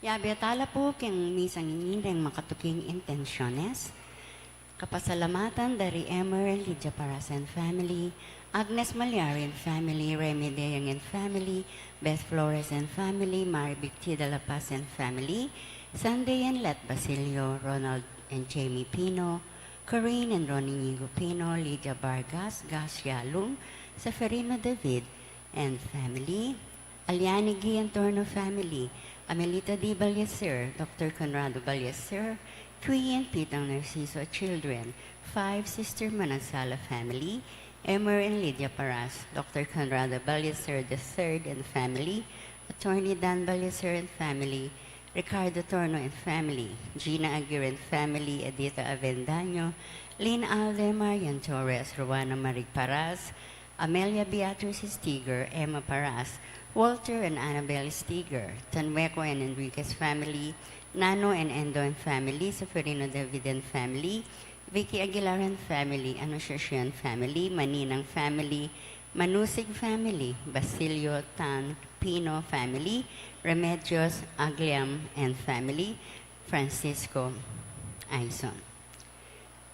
Yabiatala po keng misang inireng makatuking intensyones. Kapasalamatan dari Emer Lydia Parasan family, Agnes Malyarin family, Remy Deyang and family, Beth Flores and family, Mary Bicti de la Paz and family, Sunday and Let Basilio, Ronald and Jamie Pino, Corinne and Ronnie Nigo Pino, Lydia Vargas, Gas Yalung, Seferino David and family, Aliani Gi and Torno family, Amelita Di Balyacer, Dr. Conrado Balyacer, Cui and Pitang Narciso children, 5 Sister Manansala family, Emer and Lydia Paras, Dr. Conrado Balyacer III and family, Attorney Dan Balyacer and family, Ricardo Torno and family, Gina Aguirre and family, Edita Avendaño, Lynn Alde, Marian Torres, Rowena Marig Paras, Amelia Beatrice Stiger, Emma Paras, Walter and Annabelle Stiger, Tanweco and Enriquez family, Nano and Endo and family, Seferino David and family, Vicky Aguilar and family, Anunciacion family, Maninang family, Manusig family, Basilio Tan Pino family, Remedios Agliam and family, Francisco Aison.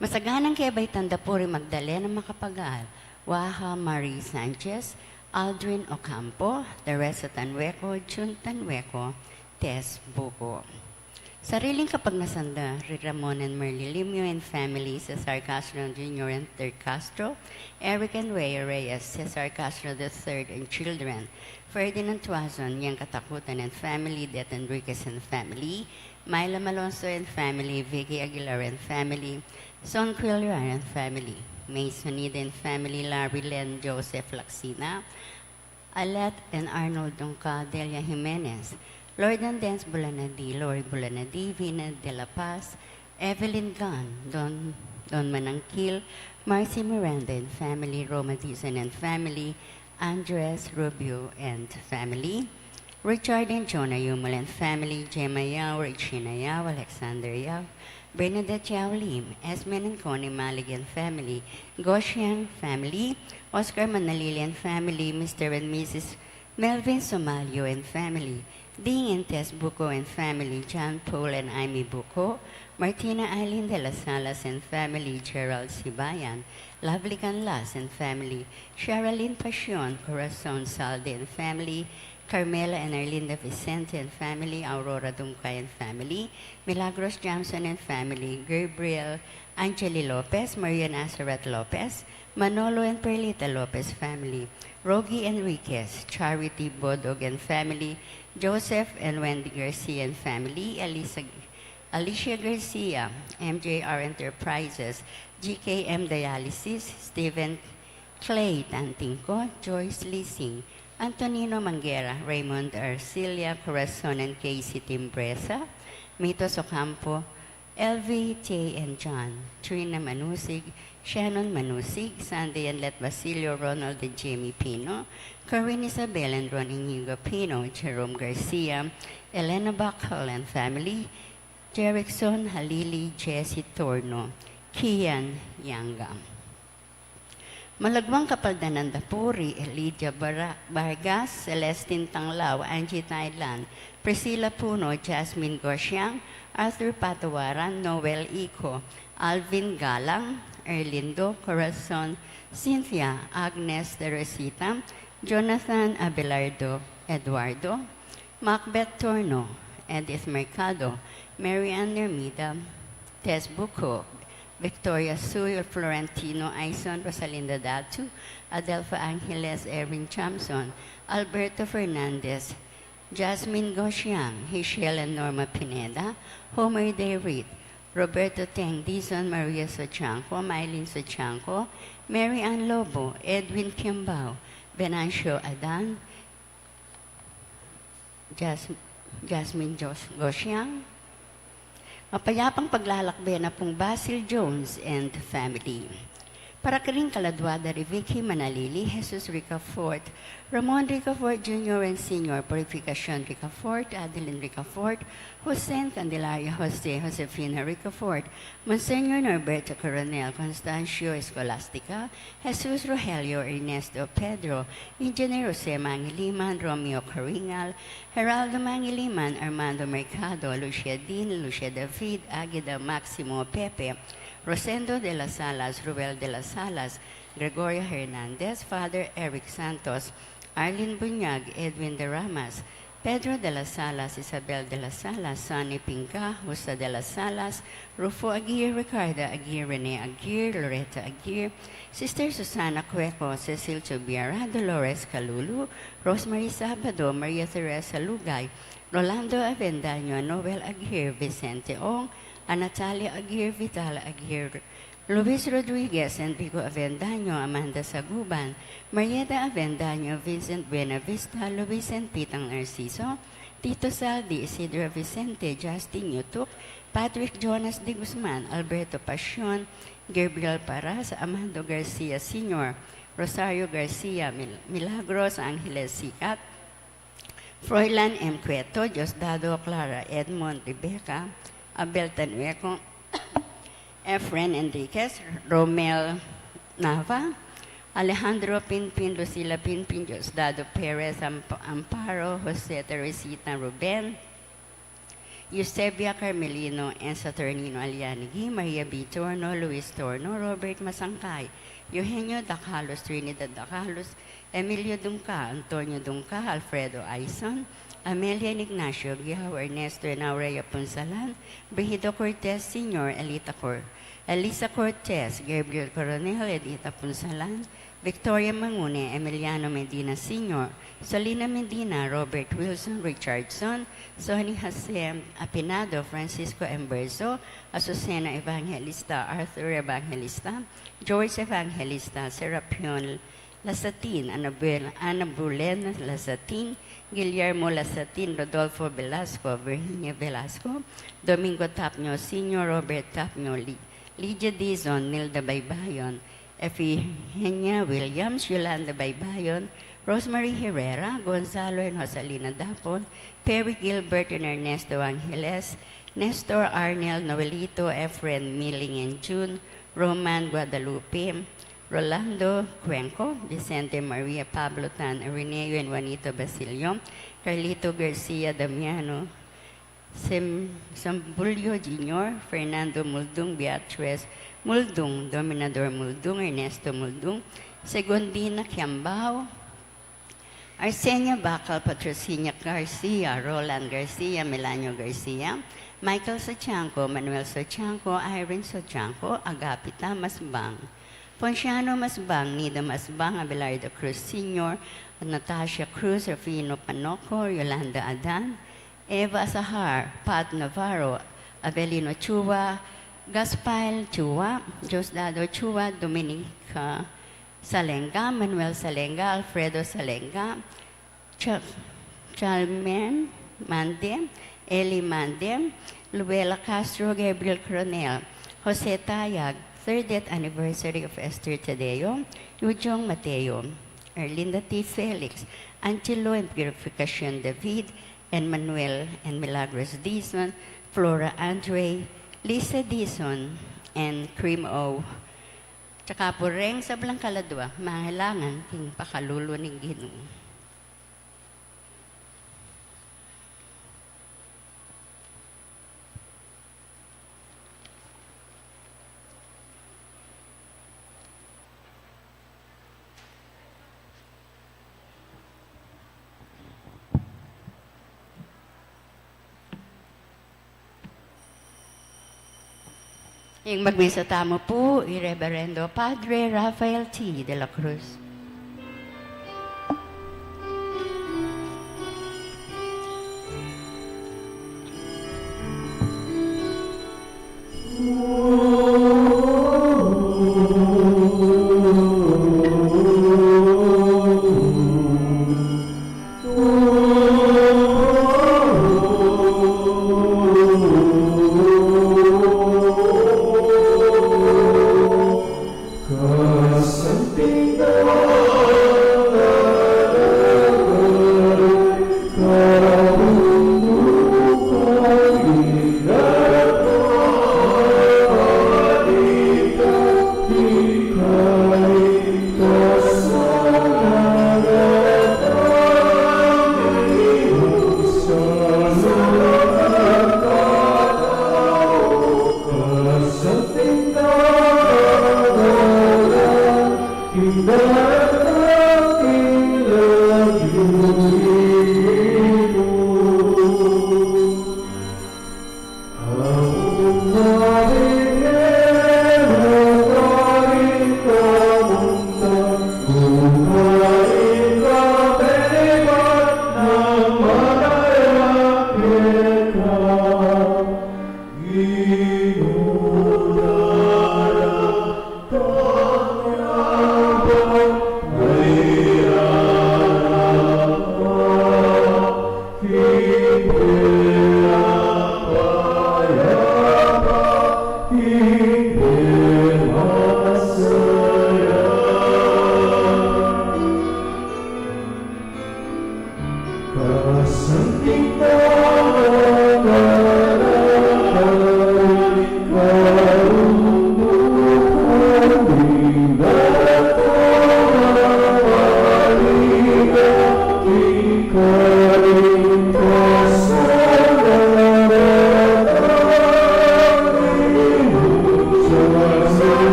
Masaganang kay Baytandapuri Magdalena Makapagal, Waha Marie Sanchez, Aldrin Ocampo, Teresa Tanweco, Jun Tanweco, Tess Buko. Sariling kapagnasanda, Ramon and Merly Limio and family, Cesar Castro Jr. and III Castro, Eric and Ray Reyes, Cesar Castro III and children, Ferdinand Tuazon, Yang Katakutan and family, Det Enriquez and family, Myla Malonzo and family, Vicky Aguilar and family, Son Quillar and family, Masonida and family, Larry Len Joseph Laxina, Alet and Arnold Donca Delia Jimenez, Lord and Dance Bulanadi, Lori Bulanadi, Vina de la Paz, Evelyn Gunn, Don Manangkil, Marcy Miranda and family, Roma Dizon and family, Andres Rubio and family, Richard and Jonah Yumal and family, Gemma Yao, Regina Yao, Alexander Yao, Bernadette Yao Lim, Esmen and Connie Malig and family, Goshen family, Oscar Manalili and family, Mr. and Mrs. Melvin Somalio and family, Ding and Tess Buko and family, John Paul and Amy Buko, Martina Eileen de las Salas and family, Gerald Sibayan, Lovely Canlas and family, Sherilyn Passion, Corazon Salde and family, Carmela and Arlinda Vicente and family, Aurora Duncay and family, Milagros Johnson and family, Gabriel Angeli Lopez, Maria Nazareth Lopez, Manolo and Perlita Lopez family, Rogie Enriquez, Charity Bodog and family, Joseph and Wendy Garcia and family, Alicia Garcia, MJR Enterprises, GKM Dialysis, Stephen Clay Tantingco, Joyce Lising, Antonino Manguera, Raymond Arcilia, Corazon and Casey Timbresa, Mitos Ocampo, LV, Tay and John, Trina Manusig, Shannon Manusig, Sandy and Let Basilio, Ronald and Jamie Pino, Corinne Isabel and Ron Inigo Pino, Jerome Garcia, Elena Bacall and family, Jerickson Halili, Jesse Torno, Kian Yanga. Malagwang Kapaldanan Dapuri, Elidia Vargas, Celestine Tanglao, Angie Thailand, Priscilla Puno, Jasmine Goshiang, Arthur Patawaran, Noel Ico, Alvin Galang, Erlindo Corazon, Cynthia, Agnes Teresita, Jonathan Abelardo Eduardo, Macbeth Torno, Edith Mercado, Marianne Nermida, Tess Buco, Victoria Suy, Florentino Aison, Rosalinda Datu, Adelpha Angeles, Erin Chamson, Alberto Fernandez, Jasmine Goshiang, Hichelle and Norma Pineda, Homer De Reed, Roberto Teng, Dizon Maria Sochanco, Mylene Sochanco, Mary Ann Lobo, Edwin Kiambao, Venancio Adan, Jasmine Goshiang, mapayapang paglalakbay na pong Basil Jones and family. Para Karing Caladwada, Vicky Manalili, Jesus Ricafort, Ramon Ricafort Jr. and Sr., Purificacion Ricafort, Adeline Ricafort, Jose Candelaria Jose, Josefina Ricafort, Monsignor Norberto Coronel, Constancio Escolastica, Jesus Rogelio Ernesto Pedro, Engineer Jose Mangiliman, Romeo Caringal, Geraldo Mangiliman, Armando Mercado, Lucia Dean, Lucia David, Aguida Maximo Pepe, Rosendo de las Salas, Ruel de las Salas, Gregorio Hernandez, Father Eric Santos, Arlene Bunyag, Edwin de Ramas, Pedro de las Salas, Isabel de las Salas, Sonny Pinca, Justa de las Salas, Rufo Aguirre, Ricardo Aguirre, Rene Aguirre, Loretta Aguirre, Sister Susana Cueco, Cecil Chubiara, Dolores Calulu, Rosemary Sabado, Maria Teresa Lugay, Rolando Avendaño, Nobel Aguirre, Vicente Ong, Natalia Aguirre, Vital Aguirre, Luis Rodriguez, Enrico Avendaño, Amanda Saguban, Marieta Avendaño, Vincent Buenavista, Luis and Pitang Narciso, Tito Saldi, Isidro Vicente, Justin Yutuk, Patrick Jonas de Guzman, Alberto Pasion, Gabriel Paras, Amando Garcia Sr., Rosario Garcia, Milagros Angeles Sicat, Froilan M. Cueto, Diosdado Clara Edmond Rebecca, Abel Tanueco, Efren Enriquez, Romel Nava, Alejandro Pinpin, Lucila Pinpin, Diosdado Perez, Amparo, Jose Teresita Ruben, Eusebia Carmelino, and Saturnino Alianigi, Maria B. Torno, Luis Torno, Robert Masangkay, Eugenio Dacalos, Trinidad Dacalos, Emilio Dumka, Antonio Dumka, Alfredo Aison, Amelia Ignacio, Gihaw Ernesto and Aurea Punsalan, Brigido Cortez Sr., Elisa Cortez, Gabriel Coronel, Edita Punsalan, Victoria Mangune, Emiliano Medina Sr., Solina Medina, Robert Wilson Richardson, Sonny Jose Apinado, Francisco Emberzo, Azucena Evangelista, Arthur Evangelista, George Evangelista, Serapion Lasatin, Ana Bulen Lasatin, Guillermo Lasatin, Rodolfo Velasco, Virginia Velasco, Domingo Tapño Sr., Robert Tapño, Lydia Dizon, Nilda Baybayon, Efigenia Williams, Yolanda Baybayon, Rosemary Herrera, Gonzalo and Josalina Dapon, Perry Gilbert and Ernesto Angeles, Nestor Arnel, Noelito, Efren Milling and June, Roman Guadalupe, Rolando Cuenco, Vicente Maria Pablo Tan, Areneo and Juanito Basilio, Carlito Garcia Damiano, Sambulio Jr., Fernando Muldung, Beatriz Muldung, Dominador Muldung, Ernesto Muldung, Segundina Kiambao, Arsenia Bacal, Patrocinia Garcia, Roland Garcia, Melanio Garcia, Michael Sochanco, Manuel Sochanco, Irene Sochanco, Agapita Masbang, Ponciano Masbang, Nida Masbang, Abelardo Cruz Sr., Natasha Cruz, Rufino Panoco, Yolanda Adan, Eva Sahar, Pat Navarro, Avelino Chua, Gaspar Chua, Diosdado Chua, Dominica Salenga, Manuel Salenga, Alfredo Salenga, Chalmen Mande, Eli Mande, Luela Castro, Gabriel Coronel, Jose Tayag, 30th anniversary of Esther Tadeo, Yujong Mateo, Erlinda T. Felix, Angelo and Purificacion David, and Manuel and Milagros Dizon, Flora Andre, Lisa Dizon, and Cream O. Tsaka po rin sa Blancaladwa, mahalangan king pakalulo ng Ginoo. Yung magmisa tamo po, Reverendo Padre Rafael T. de la Cruz. God.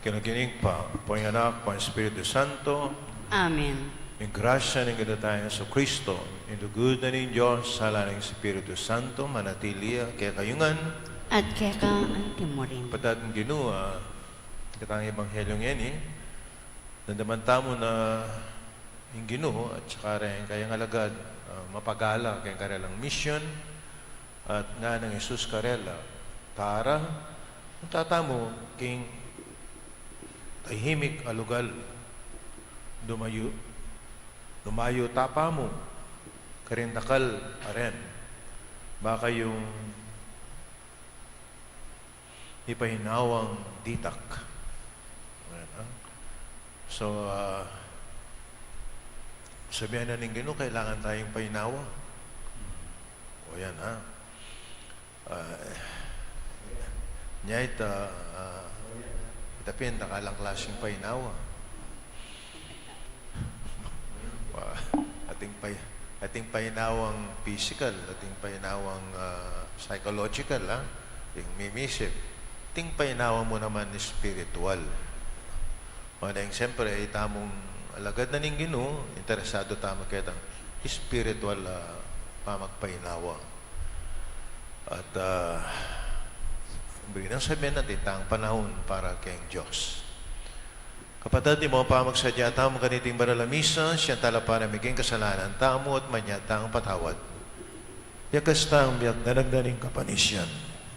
Kinakinig pa, po ang anak, po ang Espiritu Santo, Amen. yung grasya ng tayo sa Kristo, yung good na ng Diyos, sala ng Espiritu Santo, manatiliya, kaya kayungan, At keka ang timurin. patat ng Ginua, katang Ebanghelyong yan nandaman tamo na yung Ginoo, at saka rin kayang alagad, mapagala, kayang karelang mission, at nga ng Jesus karela, para, kung tatamo, king tahimik alugal, dumayo tapa mo, karindakal aren. Baka yung ipahinawang ditak. So, sabihan na ng Ginoo, kailangan tayong pahinawa. O yan, ha? Nyait, tapin, nakalang klaseng painawa. Ating painawang physical, ating painawang psychological, ating mimisip. Ating painawa mo naman spiritual. O na yung siyempre, tamong alagad na ning Ginoo, interesado tama kitang spiritual pamagpainawa. At bigyan sabihin natin, tang panahon para kay Diyos. Kapatid, di mo pa magsadya tamo kaniting baralamisa, siya tala para maging kasalanan tamo at manyatang patawad. Yakas tang biyak nanagdaning kapanisyan.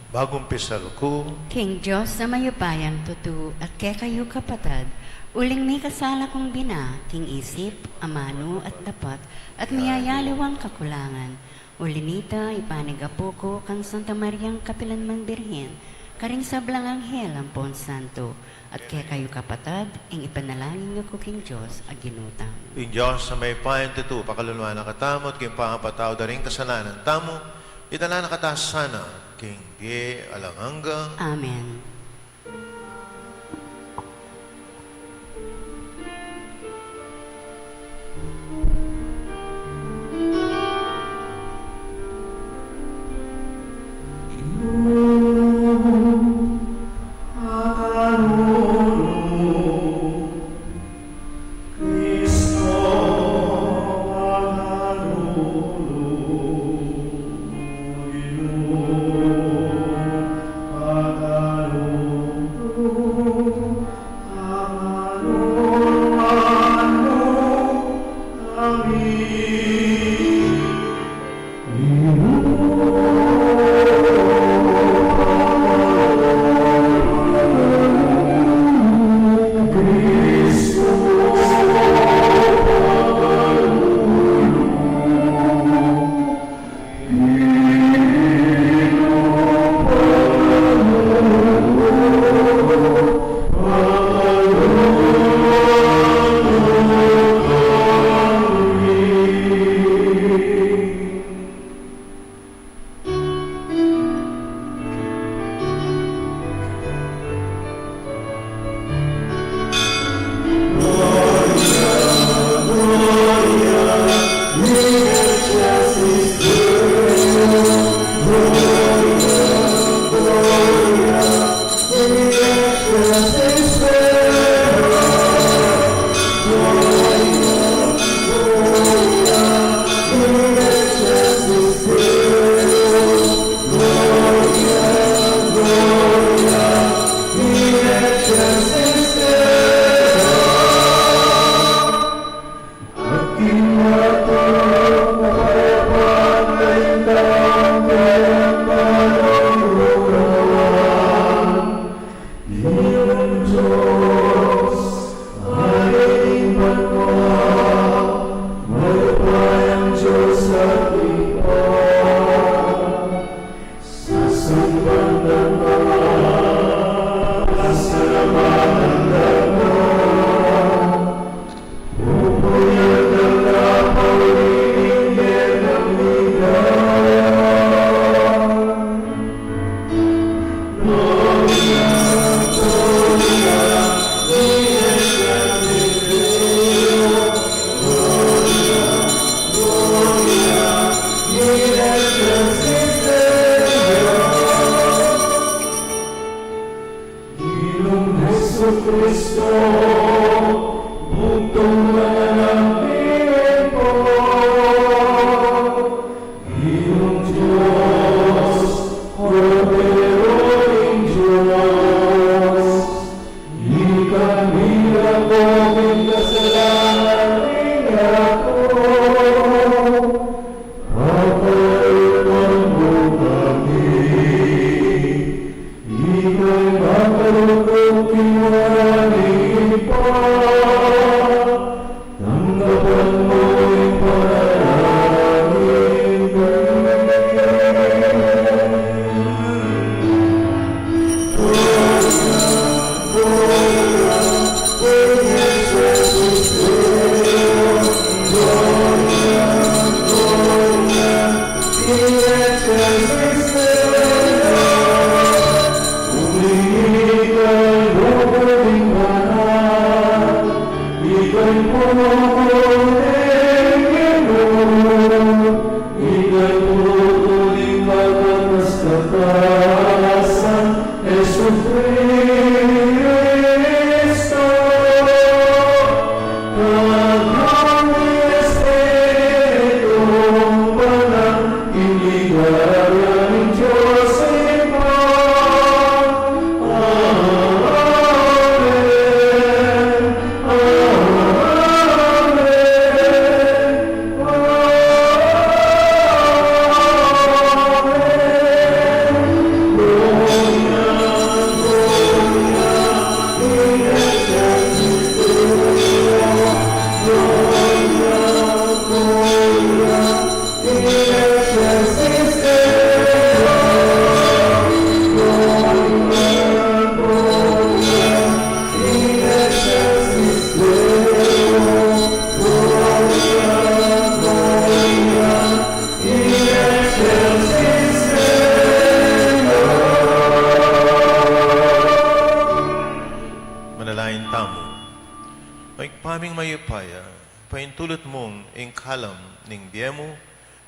Bagong pisal ko, King Diyos na mayupayang tutu at kekayo kapatad, uling may kasala kong bina, king isip, amano at dapat, at miyayaliwang kakulangan. Ulinita, ipanigapo ko kang Santa Mariang Kapilanman Birhen, karing sablang anghel ang Pon Santo, at kaya kayo kapatad, ang ipanalangin nga ko king Diyos, aginutang. yung Diyos na may payan tutu, pakaluluan na katamot, king pangapataw da rin kasalanan tamo, itala na kataas sana, king pie alanganga. Amen. Amen. Manalain tamo, maigpaming mayupaya, paintulot mong ingkalam ning biyemo,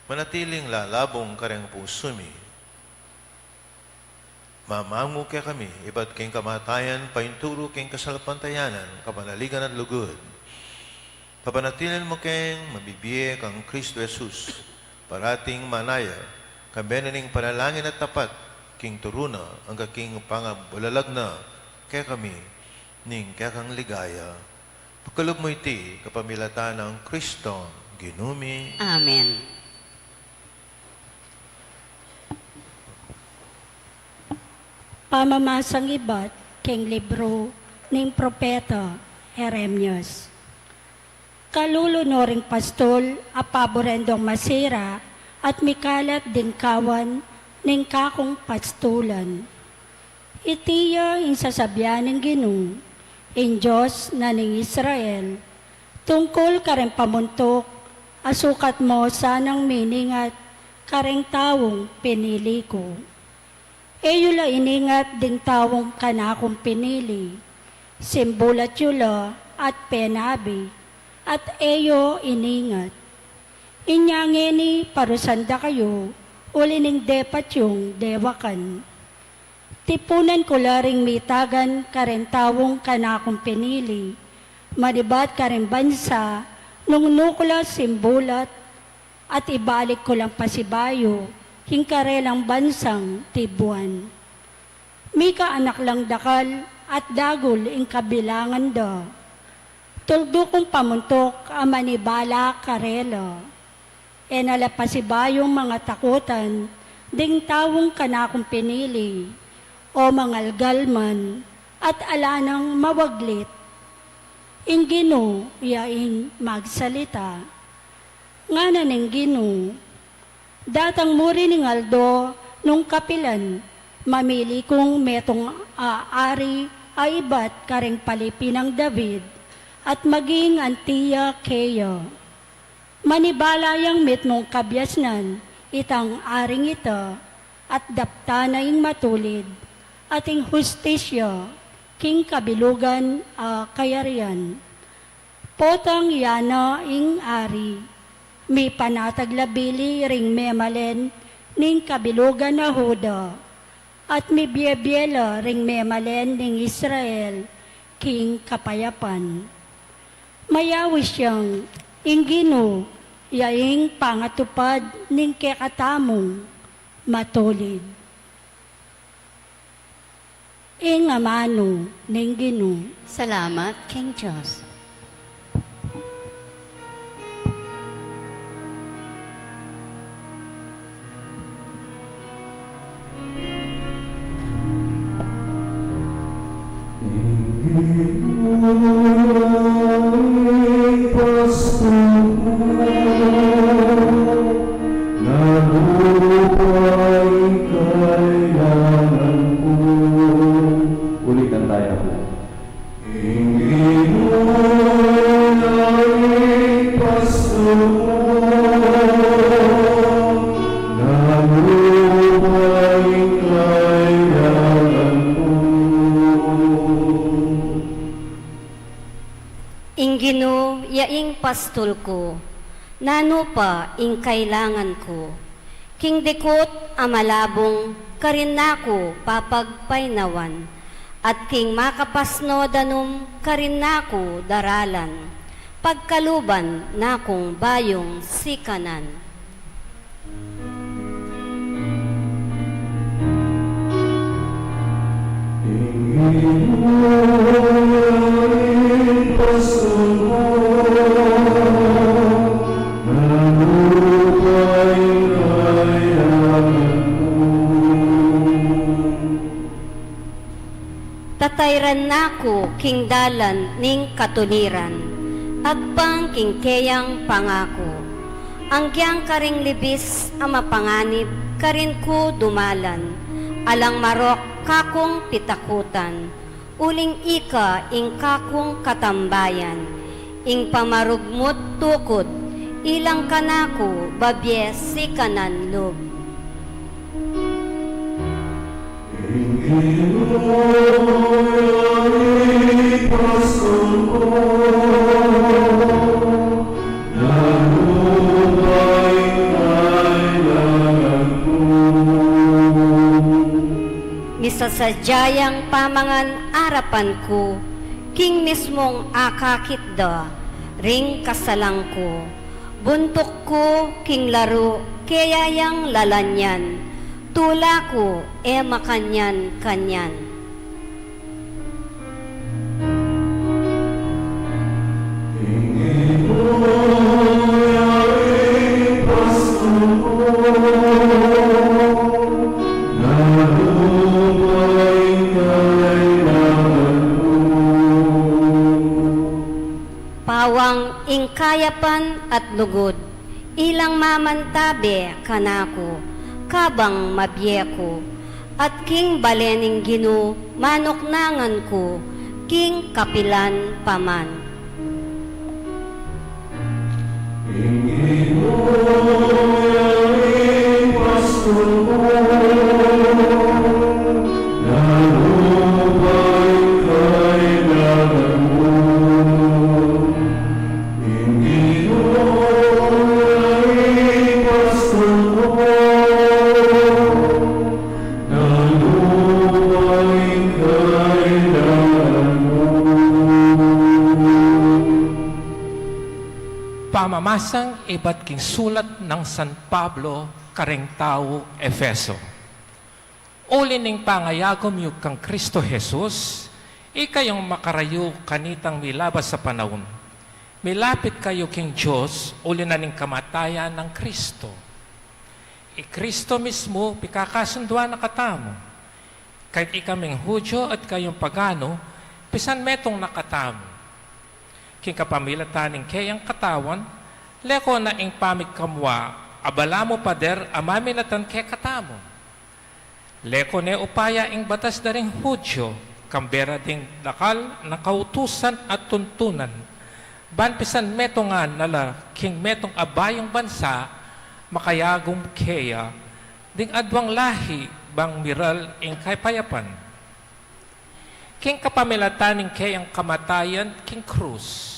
manatiling lalabong kareng pusumi. Mamangu kaya kami, iba't king kamatayan, painturo king kasalpantayanan, kapanaligan at lugod. Papanatilan mo keng mabibiye kang Kristo Jesus, parating manaya, kabenaning panalangin at tapat, king turuna, ang kaking pangabulalag na, kaya kami, ning kaya kang ligaya. Pagkalog mo iti, kapamilatan ng Kristo, ginumi. Amen. Pamamasang iba't king libro ning propeta Jeremias. Kalulunoring pastol, apaborendong masira, at mikalat din kawan ning kakong pastulan. Itiya in sasabyan ng Ginoo, in Diyos na ning Israel, tungkol kareng pamuntok, asukat mo sanang miningat, kareng tawong pinili ko. Eyula iningat ding tawong kanakong pinili, simbulat yula at penabi, at eyo iningat. Inyangeni parusanda kayo, ulining depat yung dewakan. Tipunan ko laring mitagan karen tawong kanakong pinili, madibat karen bansa, nung nukula simbulat, at ibalik ko lang pasibayo, hingkarelang bansang Tibuan. Mika anak lang dakal at dagol ing kabilangan da. Tuldo kong pamuntok amanibala karela. Enala pasibayong mga takutan, ding tawong kanakong pinili, o mangalgal man, at alanang mawaglit. Ing Ginoo yaing magsalita. Nga na ning Ginoo, datang muri ning Aldo nung kapilan, mamili kong metong ari ay iba't kareng palipi ng David at maging antiya keya. Manibalayang metmong kabyasnan itang aring ita at dapta na ing matulid at ing hustisya king kabilugan kayarian. Potang yana ing ari. Mi panataglabili ring memalen ning kabilugan na Huda, at mi biyebiyela ring memalen ning Israel, king kapayapan. Mayawis siyang inggino, yaing pangatupad ning kekatamong matulid. Ing amano ning Ginoo. Salamat, King Diyos. Ulitan tayo. Inggino, yaing pastol ko, nano pa ing kailangan ko. King dekot amalabong, karin nako papagpainawan, at king makapasno danum, karin nako daralan, pagkaluban nakong bayong sikanan. Tatayran nako king dalan ning katuliran, agpang king keyang pangako, Anggyang karing libis ang mapanganib, karin ko dumalan. Alang marok kakong pitakutan. Uling ika ing kakong katambayan. Ing pamarugmut tukod, ilang kanako babyes si kanan loob. Misasadyayang pamangan arapan ko, king mismong akakitda, ring kasalang ko. Buntok ko, king laro, kayayang lalanyan, tula ko, makanyan-kanyan. Pawang ingkayapan at lugod, ilang mamantabe kanako, kabang mabiyeko, at king balening ginu, manoknangan ko, king kapilan paman. Pamamasang iba't king sulat ng San Pablo kareng tao Efeso. Uli ning pangayagom yu kang Kristo Jesus, ikayong makarayo kanitang milabas sa panahon. Milapit kayo king Diyos, uli na ning kamatayan ng Kristo. Kristo mismo, pikakasunduan na katamo. Kahit ikaming Hudyo at kayong pagano, pisan metong nakatamo. King kapamilataning kayang katawan, leko na ing pamig kamwa, abala mo pader, amaminatan kay katamo. Leko ne upaya ing batas daring Hudyo, kambera ding dakal na kautusan at tuntunan. Banpisan metongan nala, king metong abayong bansa, makayagong kaya, ding adwang lahi, bang miral ing kay payapan. King kapamilataning kayang kamatayan, king krus.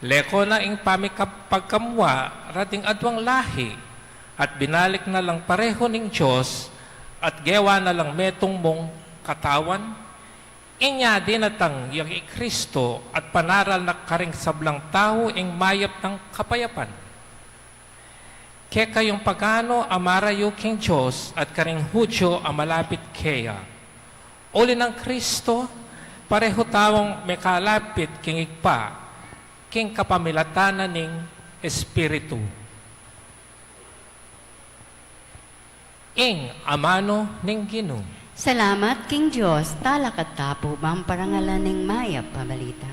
Leko na ing pagkamwa, rating adwang lahi, at binalik na lang pareho ning Diyos, at gewa na lang metong mong katawan, inya dinatang yung Kristo at panaral na karing sablang tao ing mayap ng kapayapan. Kaya kayong pagano amarayo king Diyos at karing Hudyo amalapit kaya. Uli ng Kristo, pareho tawang may kalapit king igpa, king kapamilatanan ning Espiritu. Ing amano ning Ginoo. Salamat, King Diyos, talakat tapo bang parangalan ng mayap pabalita.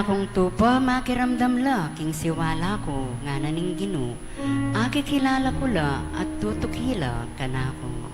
Akong tupa, makiramdam la, king siwala ko, nga naning Ginoo, akikilala ko la, at tutukila kanako.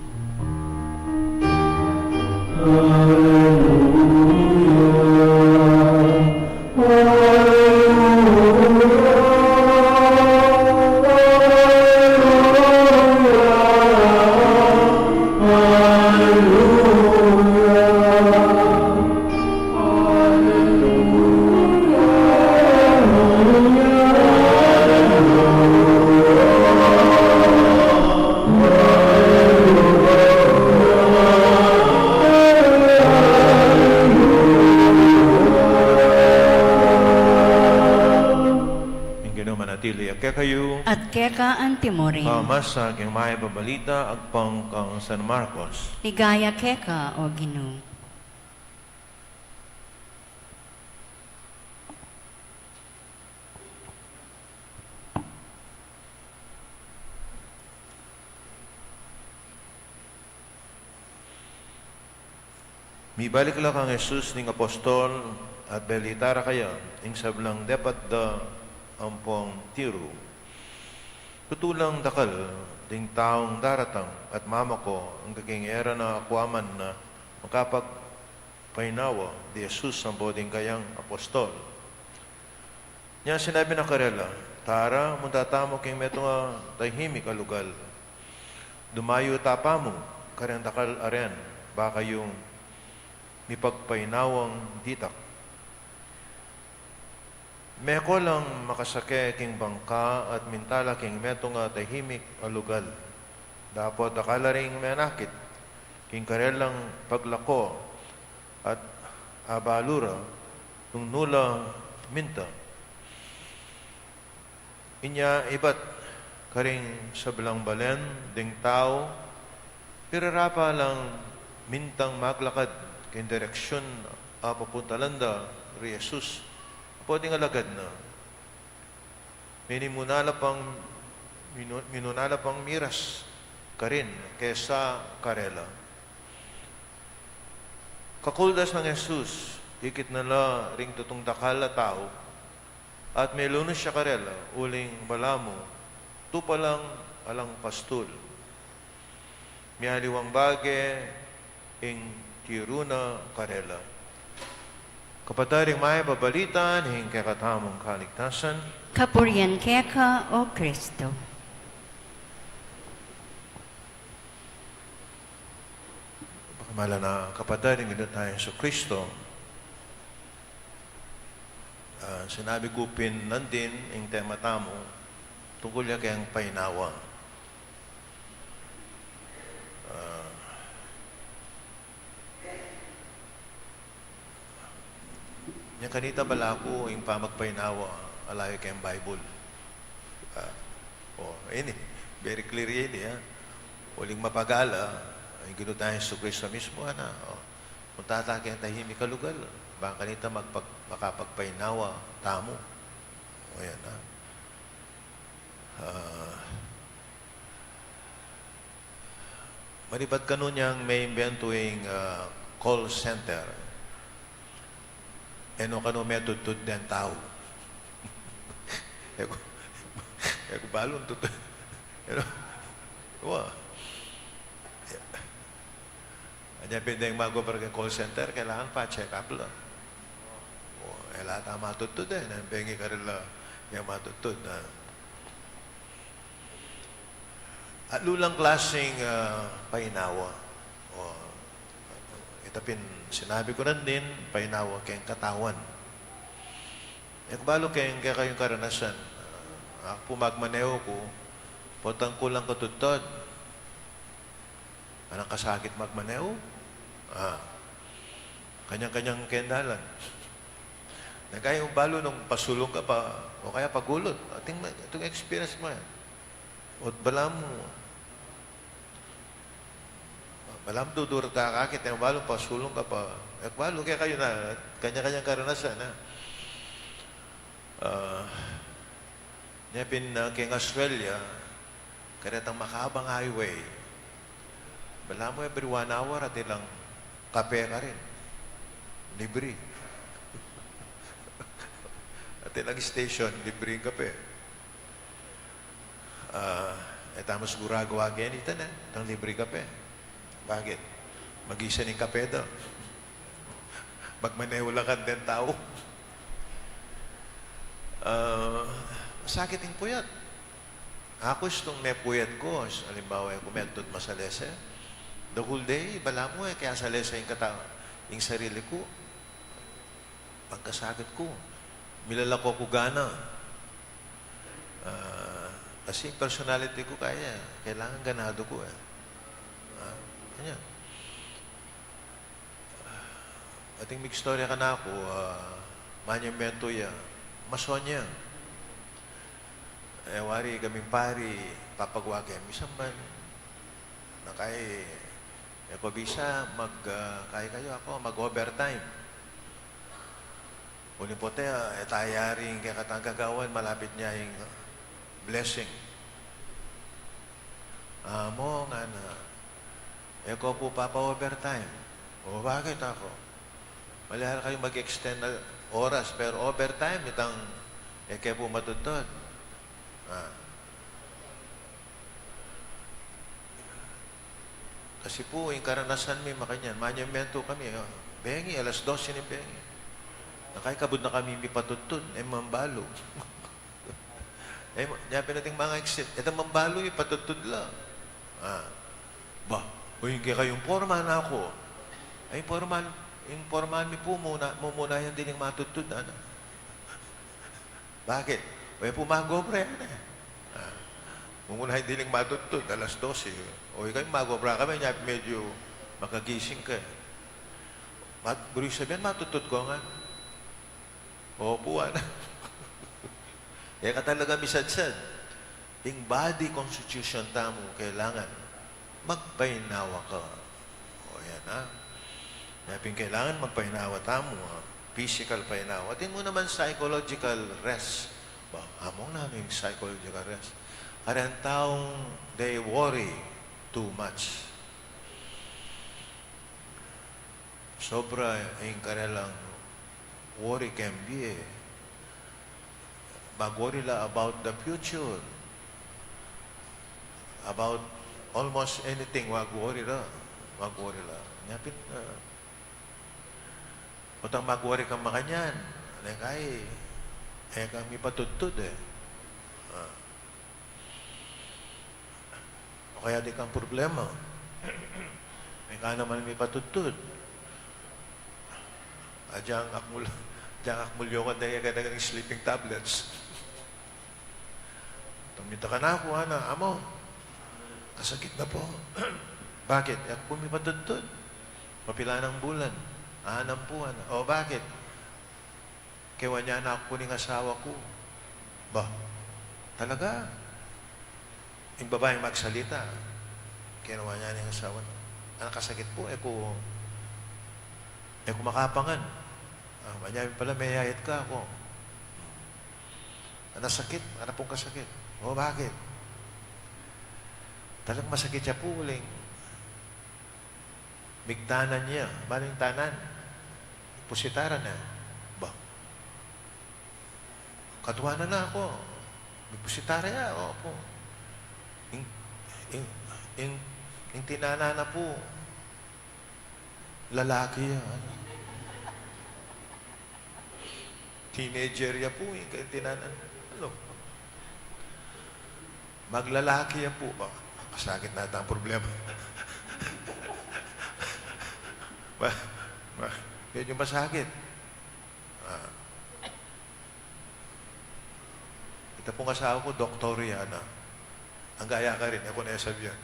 At keka antimorin. Mas sa aking may babalita, agpang kang San Marcos. Ligaya keka o Ginoo. Mibalik lang kang Jesus ning apostol at belitara kaya ing sablang dapat da ampong tiro. Tutulang dakal ding taong daratang at mama ko ang kaking era na akwaman na makapag painawa di Jesus ang boding kayang apostol. Niya sinabi na karela, tara, muntatamo king meto nga tahimik alugal. Dumayo tapamo, karang dakal aren, baka yung mipagpainawang ditak. Meko lang makasake king bangka at mintala king meto nga tahimik alugal. Dapat akala ring menakit, king karelang paglako at abalura, tung nula minta. Inya ibat karing sa belang balen, ding tao, pirarapa lang mintang maglakad king direksyon papuntalanda ri Jesus. Pwedeng alagad na. Minunala pang miras karin kesa karela. Kakuldas ng Jesus, ikit na la ring tutong dakala tao, at may lunos siya karela, uling balamo, tupalang alang pastul. Miyaliwang bage, ing tiruna karela. Kapataring may babalitan, hing kakatamong kaligtasan, Kapurian keka o Kristo. Pakamala na kapataring ito tayo sa Kristo. Sinabi ko pin nandin, ing tema tamo, tungkol niya kayang painawa. Yung kanita bala ko, yung pamagpainawa, alayo kayong Bible. Ini, very clear yun, ha? Uling mapagala, ay gano'n tayo sa Kristo mismo, na, kung tatake ang tahimik kalugal, baka kanita makapagpainawa, tamo. O yan, ha? Maribat ka nun yung may imbentuing call center. Ano kano metod den tao. Eko balon tutod. Pero, wah. Anya pindeng mago para call center, kailangan pa check up lang. Lahat ang matutod ang bengi ka rin lang yung matutod. At lulang klaseng painawa. Itapin, sinabi ko rin din, painawa kayong katawan. Balo kayong karanasan. Ako magmaneho ko, potang kulang katutod. Anong kasakit magmaneho? Kanyang-kanyang kendalan. Nagkaya yung balo nung pasulong ka pa, o kaya pagulot. Itong experience mo yan. O bala mo, malam tudur ka kakit, yung balo pasulong ka pa. Balo, kaya kayo na, kanya-kanyang karanasan, ha? Nyapin na king Australia, karetang makabang highway. Bala mo every 1 hour at ilang kape ka rin. Libre. At ilang station, libre yung kape. Tama siguro agawa ganito na, itang libre kape. Bakit? Mag-isa ng kape daw. Magmanewulakan din tao. Sakit yung puyat. Ako itong nepuyat ko. Halimbawa, yung kumentod masalese. The whole day, bala mo kaya salese yung sarili ko. Pagkasakit ko. Milalako ko gana. Kasi personality ko kaya. Kailangan ganado ko Ganyan. Ating may istorya ka na ako, manyamento ya, masonya. Wari kaming pari, papagwagay. Misang man, nakay, pabisa, kaya kayo ako, mag-overtime. Uling po tayo, tayaring kaya katang malapit niya yung blessing. Mo nga na, ko po papa-overtime. O bakit ako? Malihara kayo mag-extend na oras, pero overtime, itang, kaya po matutod. Ah. Kasi po, yung karanasan may makanyan, manyamento kami, bengi, alas 12 ni bengi. Nakakabod na kami may patutod, mambalo. Nyapi natin mga exit, mambalo, patutod lang. Ba, yung kayong forma na ako. Ay, yung forma mi po muna yan din yung matutod. Bakit? May pumagobra yan eh. Mumunahin din yung matutod, alas 12. O ikaw yung magobra kami, medyo makagising ka eh. Buri sabihin, matutod ko nga. Opo, Kaya ka talaga misadsad. Yung body constitution tamo, kailangan magpainawa ka. O yan kailangan magpainawa tamo. Physical painawa. Tingin mo naman psychological rest. Among namin psychological rest. Kaya ang taong they worry too much. Sobra yung kanilang worry can be mag-worry la about the future. About almost anything, mag-worry la. Mag-worry la. Nyapit na. Utang mag-worry kang makanyan. Kami patutod eh. O kaya di kang problema. Ka naman may patutod. Diyan akmulyo ka na yung sleeping tablets. Tumita ka na ako, amo. Kasakit na po. Bakit? Ako may patutod. Mapila ng bulan. Anampuan. O bakit? Kaya niya na ako ng asawa ko. Ba? Talaga? Yung babaeng magsalita. Kinuha niya ng asawa. Ang kasakit po, ko makapangan. Manyami pala, may hayat ka ako. Nasakit? Ano pong kasakit? O bakit? Talagang masakit siya po uling. Migtanan niya. Maling tanan? Pusitaran na. Ba? Katuwanan na ako. May pusitara niya. Opo. Yung tinana na po. Lalaki yan. Teenager ya po. Yung tinana. Ano? Maglalaki yan po. Masakit na ata ang problema. Medyo masakit. Ito pong asawa ko, Dr. Rihanna. Ang gaya ka rin. Ako na sabihan.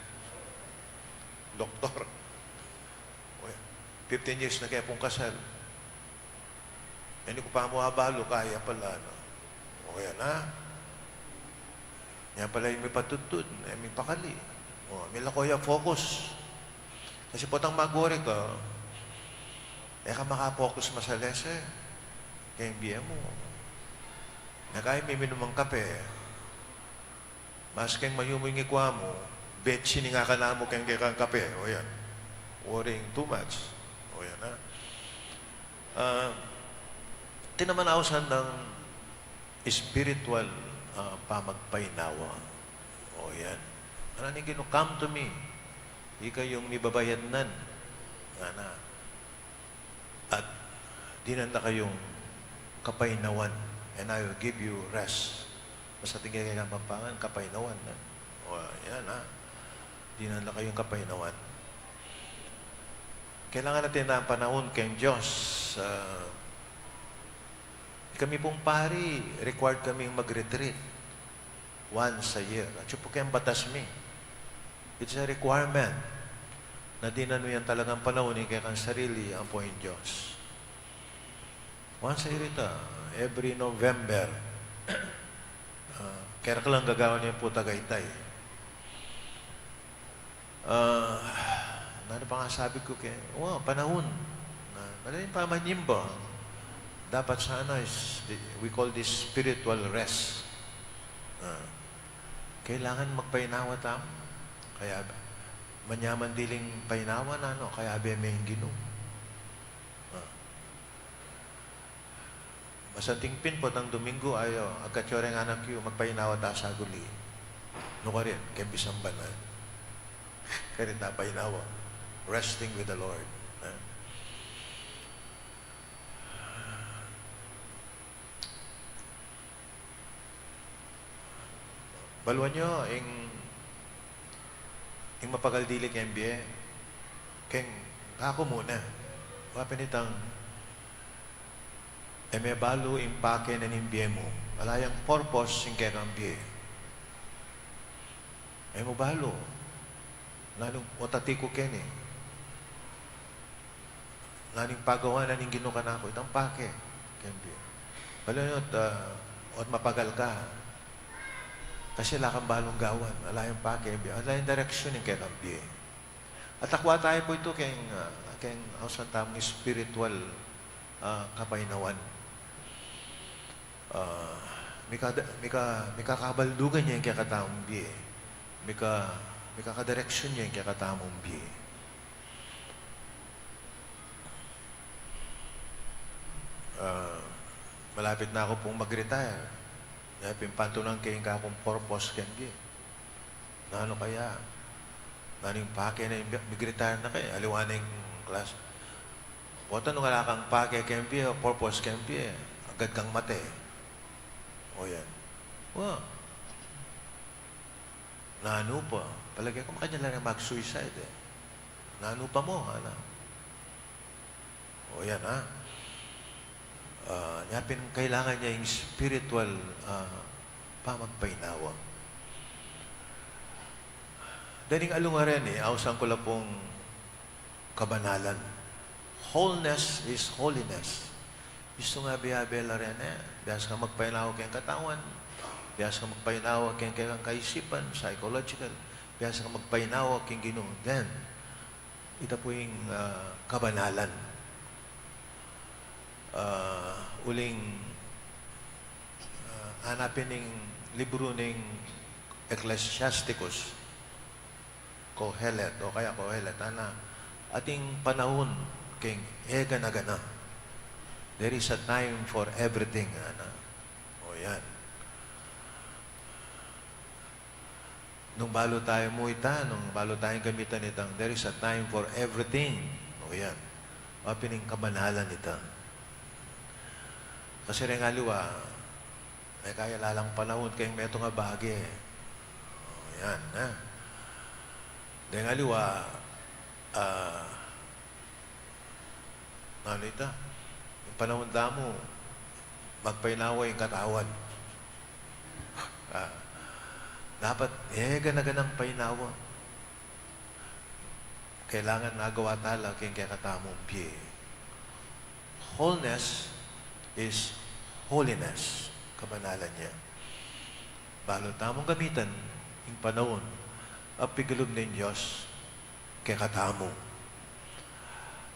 Doktor. 15 years na kaya pong kasal. Hindi ko pa muhabalo, kaya pala. O yan yan pala yung may patutod, may pakali. May lakoya focus. Kasi potang mag-worry ka, ka makapokus masales kaya yung biya mo. Kahit may minumang kape, mas kayong mayuming ikwa mo, betsi ni nga ka na mo kayong kayang kape. O yan. Worrying too much. O yan tinamanawasan ng spiritual pamagpainawa. O yan. Ano nang come to me. Ika yung mibabayad nan. At dinan na kayong kapainawan. And I will give you rest. Basta tingin kayo ng pampangan, kapainawan. O yan dinan na kayong kapainawan. Kailangan natin na ang panahon kayong Diyos. Kami pong pari, required kaming mag-retreat once a year. At yun po kayong batas mi. It's a requirement na dinano yan talagang panahon kaya kang sarili ang po yung Diyos. Once a year ito, every November, kaya ka lang gagawin niya po Tagaytay. Ano pa nga sabi ko panahon. Malaking pamanyimba. Dapat sana we call this spiritual rest. Kailangan magpainawa tamo. Kaya manyaman diling painawa kaya may Ginoo. masanting pinpot ang Domingo ayo agkat yoreng anak yu magpainawa ta sa guli. No ka rin, kaya bisamba na. Kaya rin tapainawa. Resting with the Lord. Baluan nyo, ing mapagaldili kay MBA, keng ako muna. Wapin itang, may balo impake na MBA mo, alayang purpose yung kaya MBA. Mo balo, nanong otati ko ken eh. Naning pagawa na ning ginuka na ako, itang pake, kay MBA. Baluan nyo, at mapagal ka. Kasi lakang balong gawan, alayang pake, alayang direksyon yung kaya At akwa tayo po ito kayong hausan tamang spiritual kapainawan. Mika kabaldugan niya yung kaya katamong biye. Mika kadireksyon niya yung kaya katamong biye. Malapit na ako pong mag-retire. Kaya pimpantunan kayong kakong purpose kendi. Na ano kaya? Naning pake na mag-retire na kayo. Aliwanag yung class. O tanong nga kang pake kendi o purpose kendi. Agad kang mate. O yan. Wow. Naano pa. Palagay ko makanya lang mag-suicide eh. Naano pa mo, ano? O yan, ha? Kailangan niya yung spiritual pamagpainawa. Daning alunga rin eh, ausan ko lang pong kabanalan. Wholeness is holiness. Gusto nga biyabela rin eh. Biyas ka magpainawa kayong katawan. Biyas ka magpainawa kayong kaisipan, psychological. Biyas ka magpainawa kayong Ginoo. Then, ito po yung kabanalan. Uling hanapin ng libro ng Ecclesiasticus, Kohelet, o kaya Kohelet, ating panahon king gana. There is a time for everything, O yan. Nung balo tayo mo nung balo tayong gamitan itang, there is a time for everything. O yan. Mapining kabanalan ito. Kasi rin nga liwa, may kaya lalang panahon kayong meto nga bagay. O yan, ha? Dahil nga liwa, ano ito? Yung panahon damo, magpainawa yung katawan. Dapat, ganaganang painawa. Kailangan nagawa tala kayong kaya katamong biye. Wholeness is holiness. Kabanalan niya. Balo tamong gamitan yung panahon at pigulog ng Diyos kaya katamo.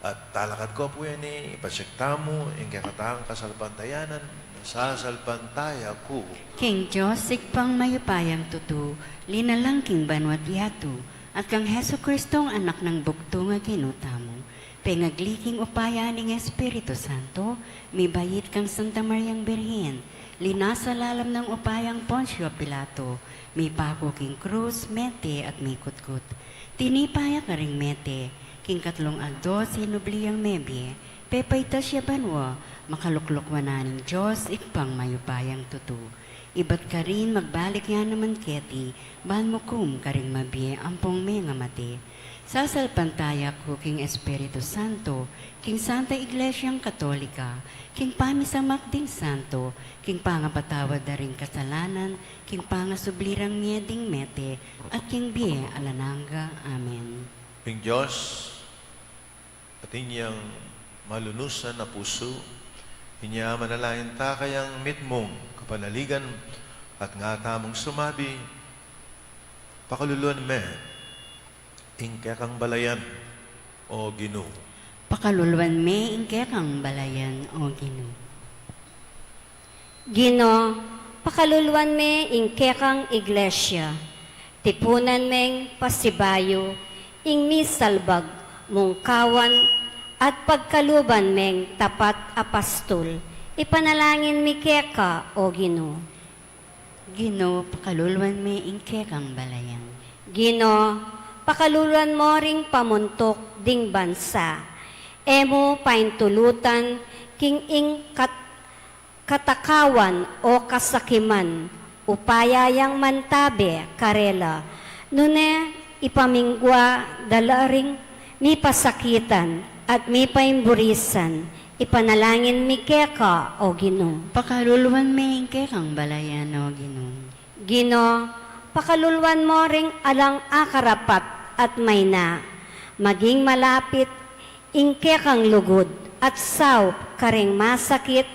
At talakad ko po yan ipasyagtamo yung kaya katang kasalpantayanan sasalpantaya ko. King Diyos, ikpang mayupayang tutu, linalang king banwat yatu, at kang Heso Kristong anak ng bugto nga kinutamo. Pengagliking upaya ning Espiritu Santo, may bayit kang Santa Mariang Birhen, linasa lalam ng upayang Poncio Pilato, may pako king krus, mete at may kutkut. Tinipaya ka ring mete, king katlong aldo sinubliyang mebye, pepayta siya banwa, makaluklok mananing Diyos, ikpang mayupayang tutu. Ibat ka rin magbalik nga naman keti, ban mo kum ka ring mabye, ampong may nga mati. Sasalpantaya ko king Espiritu Santo, king Santa Iglesyang Katolika, king pamisamak ding Santo, king pangapatawad na ring kasalanan, king pangasublirang mieding mete, at king biye alananga. Amen. King Diyos, at inyang malunusan na puso, inya manalayan ta kayang mitmong kapanaligan at nga tamong sumabi, pakaluluan me, ingke kang balayan o Ginoo. Pakaluluan me, ingke kang balayan o Ginoo. Gino, pakaluluan me ingke kang iglesia. Tipunan meng pasibayo, ing misalbag, mungkawan, at pagkaluban meng tapat apastol, Ipanalangin mi keka, o Ginoo. Ginoo, pakalulwan mi ingke kang balayan. Ginoo, pakaluluan mo ring pamuntok ding bansa. Emo paintulutan king ing katakawan o kasakiman, upayayang mantabe karela. Nune ipamingwa dalaring mi pasakitan at mi paimburisan. Ipanalangin mi keka, o Ginoo. Pakalulwan mi ingke kang balayan, o Ginoo. Ginoo, pakaluluan mo ring alang akarapat at mayna, maging malapit, ingke kang lugod, at saw karing masakit,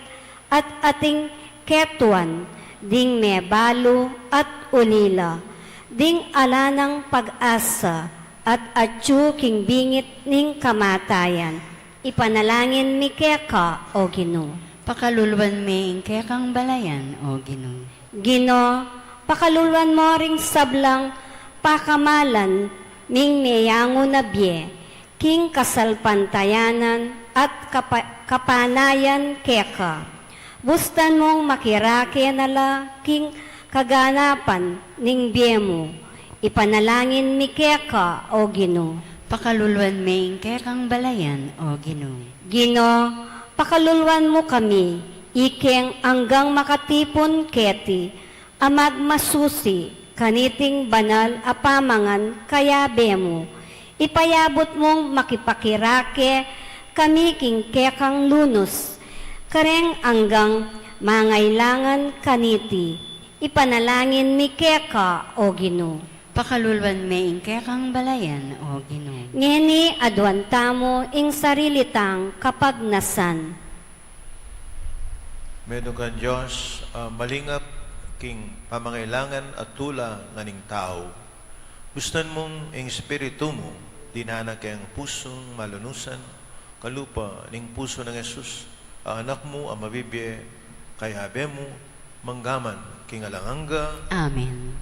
at ating ketuan, ding mebalo at ulila, ding alanang pag-asa, at atyu king bingit ning kamatayan. Ipanalangin mi keka, o Ginoo. Pakalulwan mi ingke kang balayan, o Ginoo. Ginoo, pakaluluan mo ring sablang pakamalan ming meyango na biye, king kasalpantayanan at kapanayan keka. Bustan mong makirake nala king kaganapan ning biye mo. Ipanalangin mi keka, o Ginoo. Pakalulwan mi ingke kang balayan, o Ginoo. Ginoo, pakaluluan mo kami, ikeng anggang makatipon keti, amag masusi, kaniting banal apamangan kaya bemo. Ipayabot mong makipakirake, kami king kekang lunos, kareng anggang mangailangan kaniti. Ipanalangin mi keka, o Ginoo. Pakalulwan mi ingke kang balayan, o Ginoo. Ngeni adwanta mo ing sarilitang kapagnasan. Medyo kan Diyos, malingap king pamangailangan at tula nga ning tao. Gustan mong ing espiritu mo, dinana kayang pusong malunusan, kalupa ning puso ng Jesus, ang anak mo ang mabibiye, kay habe mo, manggaman, king alanganga. Amen.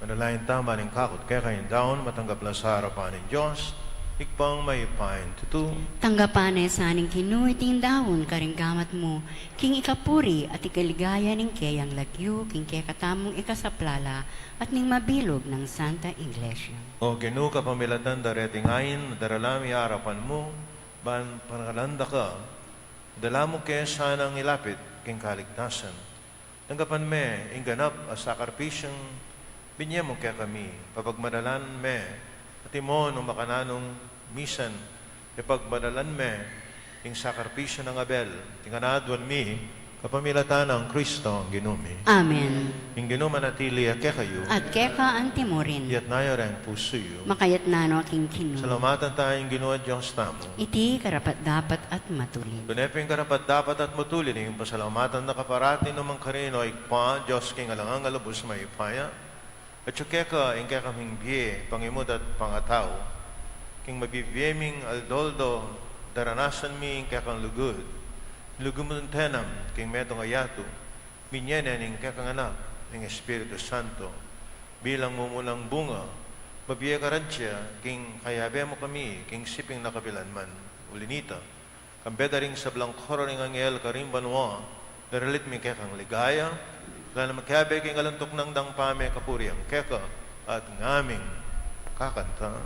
Manalayan tama ng kakot kaya kayong daon, matanggap lang sa harapan ng Diyos, ikpang may pain tutu. Tanggapan sa aning kinuit ting dawon karing gamat mo, king ikapuri at ikaligaya ning kayang lagyo, king kaya katamong ikasaplala at ning mabilog ng Santa Iglesia. O ginu ka pamilatan dareting ayin, daralami harapan mo, ban pangalanda ka, dala mo kaya sanang ilapit, king kaligtasan. Tanggapan me, inganap a sakripisyong, binye mo kaya kami, papagmadalan me, at imo nung makananong misan, ipagmadalan me, ing sakripisyo ng Abel, tinganadwan mi, kapamilatan ng Kristo ang ginumi. Amen. Ing ginumanatili at kaya kayo, At keka ang timorin, yat nayo rin puso yu. makayat nano aking kinu. Salamatan tayong ginawa Diyos tamo. Iti karapat dapat at matulin. Kuneping karapat dapat at matulin, yung pasalamatan na kaparati namang karino, ikpa, Diyos king alangang alabos may ipaya. At ka, ing kaya kaming biye, pangimod at pangataw, king mabibiyeming aldoldo, daranasan mi ing kaya kang lugod, lugumon tenam, king metong ayato, minyenen ing kaya kang anak, ing Espiritu Santo, bilang mumulang bunga, mabiye karansya, king kayabe mo kami, king siping nakabilan man, ulinita, kambedaring sa blangkoro ng angel karimbanwa, daralit mi kaya kang ligaya, lalo magkabe king alantok ng dangpame kapuri ang keka at ngaming kakanta.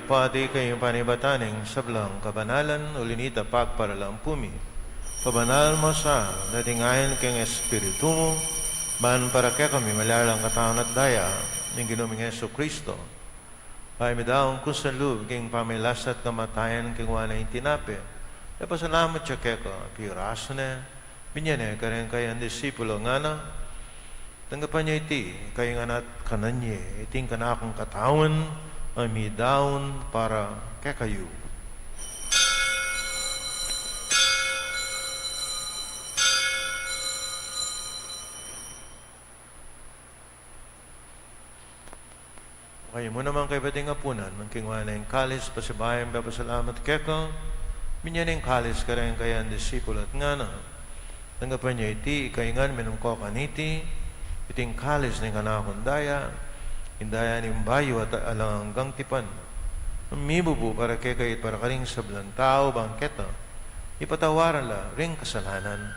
Pati kayong panibataning sablang kabanalan ulinita pagparalang pumi. Pabanal mo sa datingayan keng Espiritu mo, man para kaya kami malalang katawan at daya, ng ginuming Yesu Kristo. Ay midaong kusalub keng pamilasat kamatayan keng wana yung tinape. E pasalamat siya kaya ka, piraso na, binyane ka rin kayang disipulo nga na, tanggapan niya iti, kayong anak kananye, iting kanakong katawan, ay midaon para kay kayo. Kayo mo naman kay bating apunan, ng kingwana yung kalis, pasibayan, papasalamat keka, minyan yung kalis ka rin kaya ang disipulo at nga na, tanggapan niya iti, ikaingan minum ko kaniti, iting kalis ng kanakundaya, indaya ni bayo at alanggang tipan. Mibubu para kay kayit para karing sablang tao, bangketa. Ipatawaran la ring kasalanan.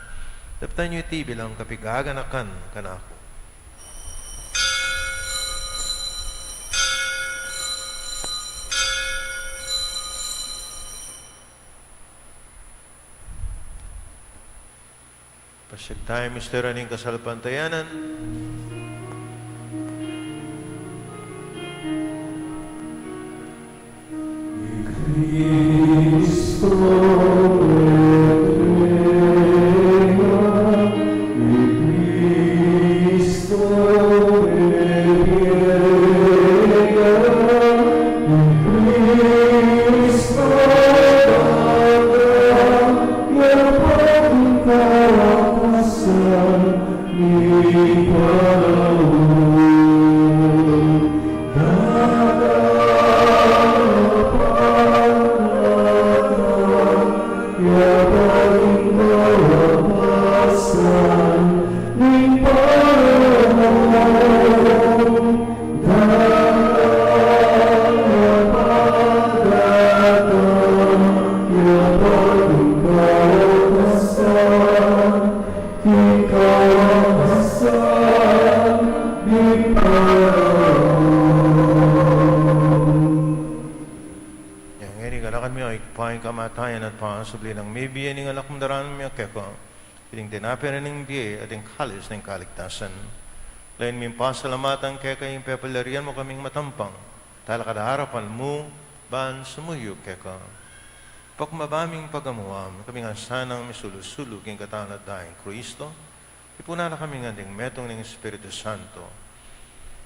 Daptan nyo iti bilang kapigaganakan kanako. Pasyag tayo mistero ng kasalpantayanan. kami ay ikpaing kamatayan at pangasubli ng may biye ng alak madaran mi akeko. Piling tinapin ng biye at yung kalis ng kaligtasan. Lain mi pasalamatan kaya kayong pepalarian mo kaming matampang. Tala kadaharapan mo, ban sumuyo keka. Pakmabaming pagamuam, kaming asanang misulusulog yung katawan at daing Kristo. Ipuna na kami nga ding metong ng Espiritu Santo.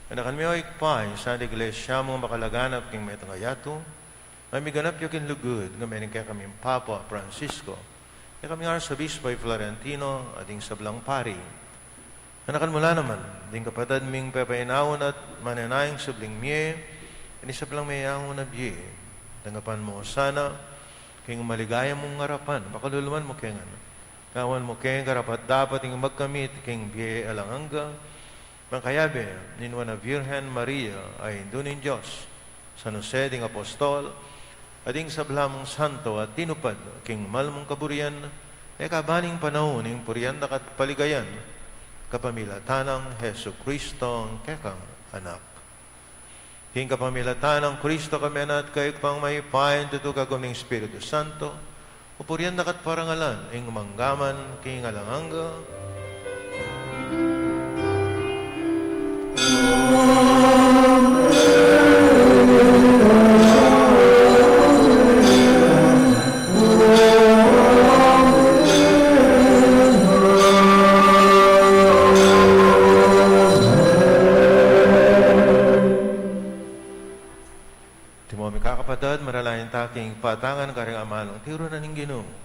Anakan mi oik pa, sa iglesia mo makalaganap king metong ayato, ay miganap yung kinlugod, nga mening kaya kami Papa Francisco, kaya kami Arsobispo Florentino, ating sablang pari. Anakan mula naman, ding kapatid ming pepainawon at mananayang sabling miye, ini sablang mayawon na biye. Tangapan mo sana, king maligaya mong ngarapan, pakaluluman mo kaya nga. Kawan mo kaya karapat dapat yung magkamit king biye alanganga, Mangkayabe, ninwa na Virgen Maria ay dunin Diyos, San Jose ding Apostol, ading sablamong santo at tinupad, king malmong kaburian, e kabaning panahon ng purianda kat paligayan, kapamilatanang Heso Kristo ang kekang anak. King kapamilatanang Kristo kami at kayo pang may pain tutugagom ng Espiritu Santo, upurianda kat parangalan, ing manggaman, king alanganga, Timomi kakapatid, maralayan taking patangan karing amalong tiro na ning Ginoo.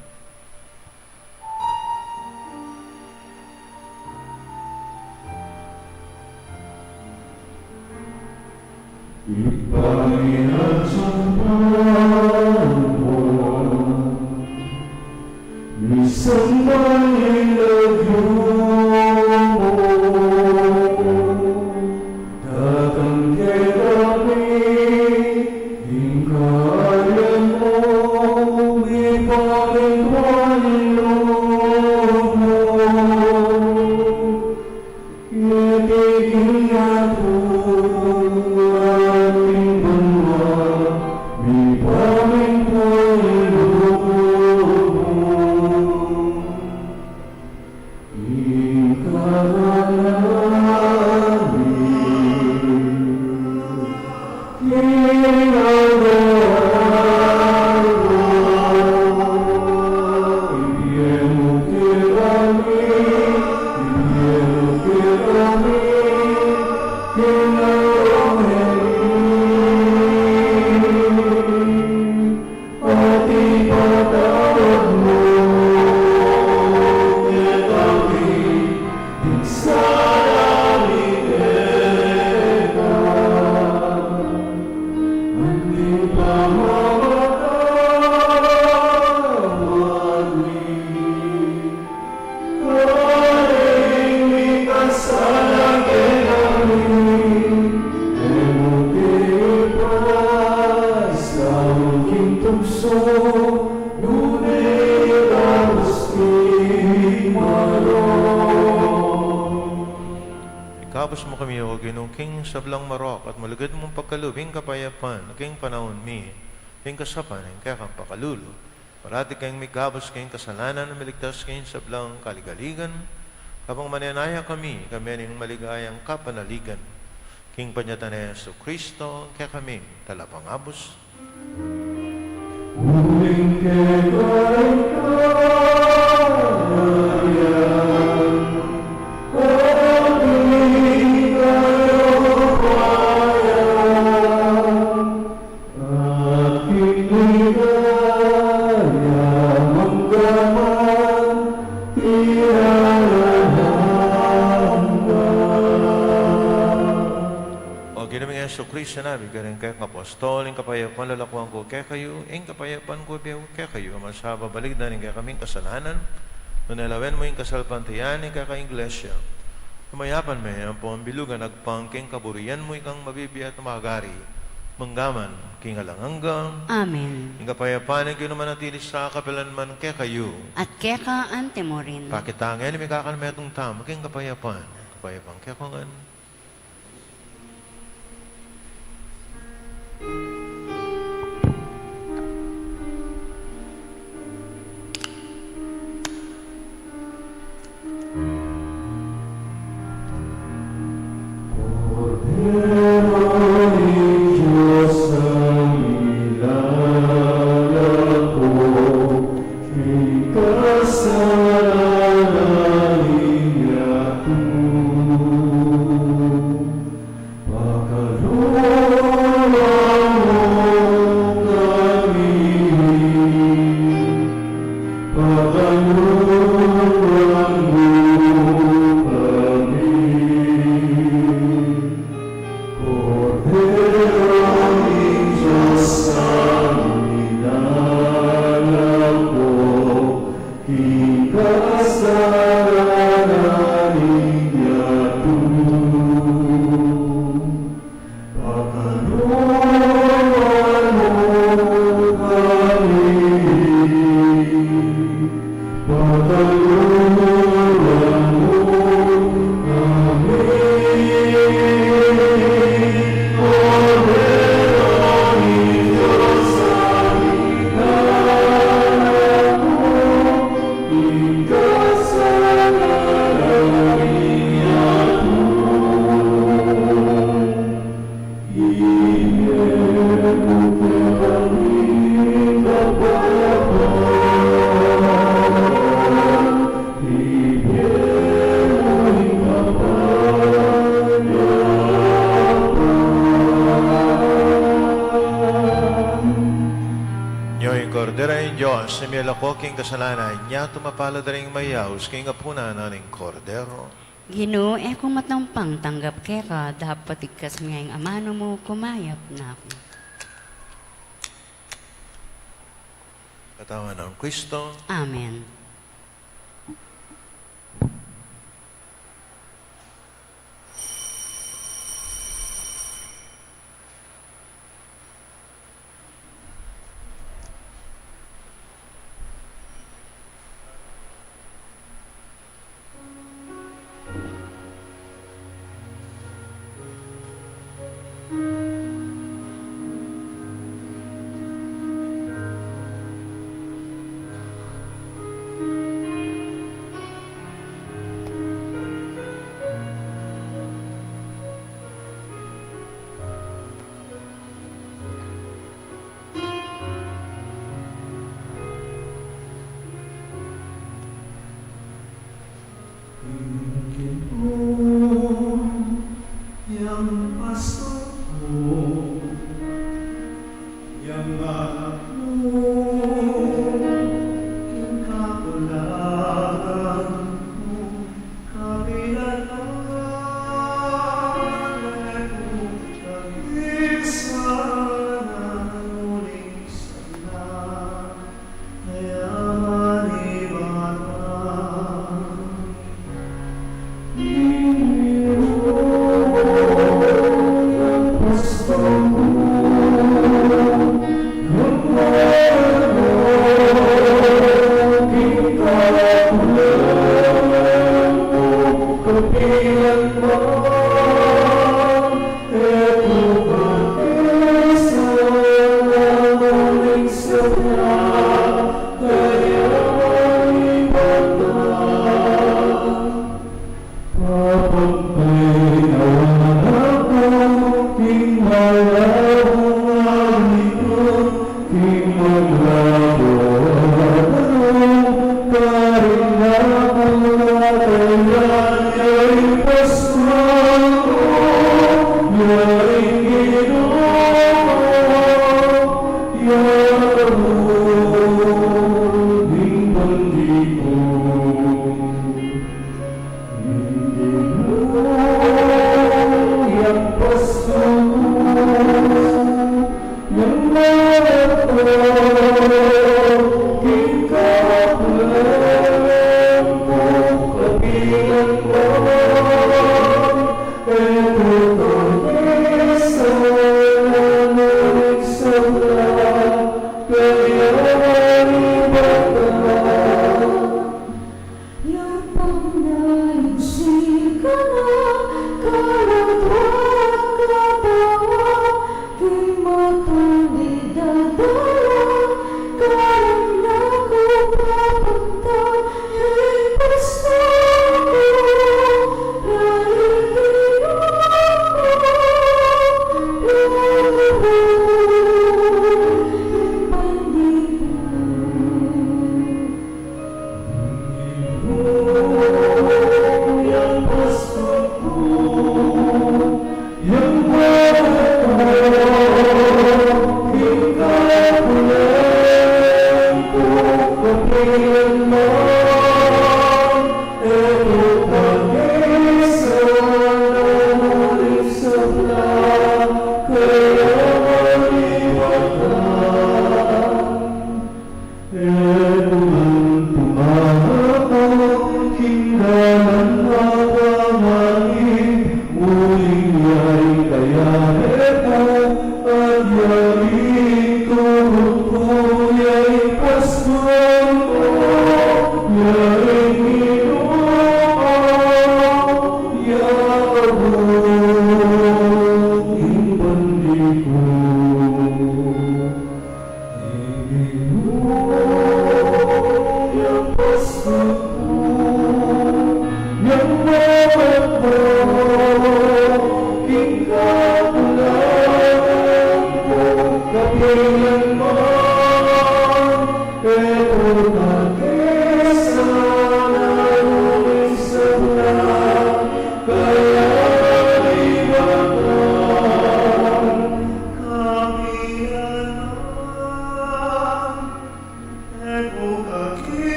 Ikabos mo kami, O Ginoong King sablang marok at malugad mong pagkalubing kapayapan, king panahon mi, king kasapan, king kakang pakalulo. Parati kayong mikabos kayong kasalanan na maligtas kayong sablang kaligaligan, kapang mananaya kami ning maligayang kapanaligan. King panyatan na Yesu Kristo, kaya kami talapangabos. Uling Kristo nabi, galing kaya ng apostol, yung kapayapan lalakuan ko kaya kayo, yung kapayapan ko kaya kayo, aman sa babalik na rin kaya kaming kasalanan, nunalawen mo yung kasalpantiyan, yung kaya iglesia. Kumayapan mo, ang pambilugan, nagpangking kaburian mo, ikang mabibiyat na magari, manggaman, king alanganggang, Amen. yung kapayapan, yung naman natilis sa kapilan man kaya kayo. At keka ante mo rin. Pakitangin, may kakalmetong tama, king kapayapan kaya kangan. Nyo'y kordera in Diyos, similako king kasalanan, niya tumapalad rin mayaws, king apuna naning kordero. Ginoo, kung matampang tanggap kera, dapat ikas ngayong amano mo, kumayap na ako. Katawan ng Kristo, Amen.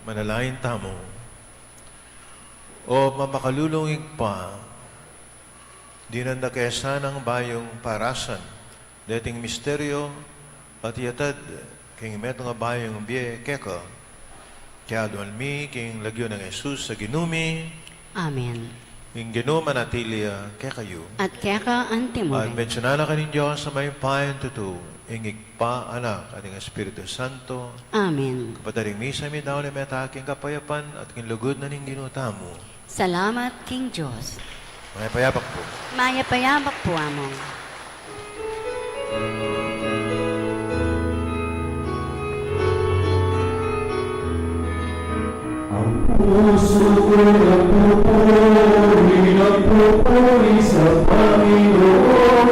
Manalangin tamo. O mamakalulungig pa, di nanda kesa ng bayong parasan, dating misteryo, pati yatad, king meto nga bayong biye keka, kaya doon mi, king lagyo ng Jesus sa ginumi, Amen. king ginuma natilia kekayo. At kaya ka At antimore. mensyonala ka ninyo sa may payan tutu, ingig pa anak, ating Espiritu Santo, Amen. kapataring misa mi daw na meta aking kapayapan at king lugod na ning ginutamo. Salamat, King Diyos. May payapak po. Maya-payabak po among. Puso ko'y nagpupuri sa Panginoon,